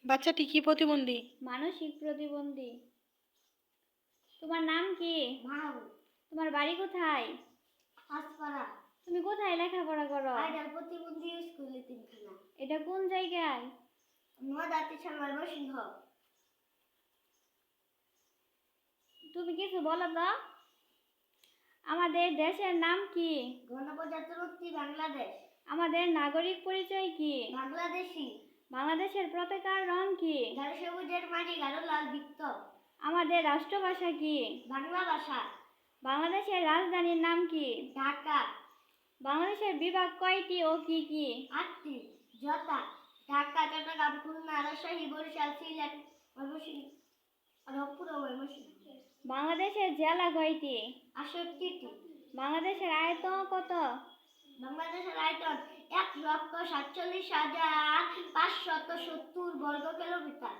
বাচ্চাটি কি প্রতিবন্ধী? মানসিক প্রতিবন্ধী। তোমার নাম কি? মাহবুব। তোমার বাড়ি কোথায়? হাসপাড়া। তুমি কোথায় লেখাপড়া করো? আইডাল প্রতিবন্ধী স্কুলে তিনখানা। এটা কোন জায়গায়? মদাতি ছাড়ার সিংহ। তুমি কিছু বলো তো। আমাদের দেশের নাম কি? গণপ্রজাতন্ত্রী বাংলাদেশ। আমাদের নাগরিক পরিচয় কি? বাংলাদেশী। বাংলাদেশের পতাকার রং কি? গাঢ় সবুজের মাটি গাঢ় লাল বৃত্ত। আমাদের রাষ্ট্রভাষা কি? বাংলা ভাষা। বাংলাদেশের রাজধানীর নাম কি? ঢাকা। বাংলাদেশের বিভাগ কয়টি ও কি কি? 8টি। যথা ঢাকা, চট্টগ্রাম, খুলনা, রাজশাহী, বরিশাল, সিলেট, ময়মনসিংহ, রংপুর ও ময়মনসিংহ। বাংলাদেশের জেলা কয়টি? 68টি। বাংলাদেশের আয়তন কত? বাংলাদেশের আয়তন 1,47,570 বর্গ কিলোমিটার।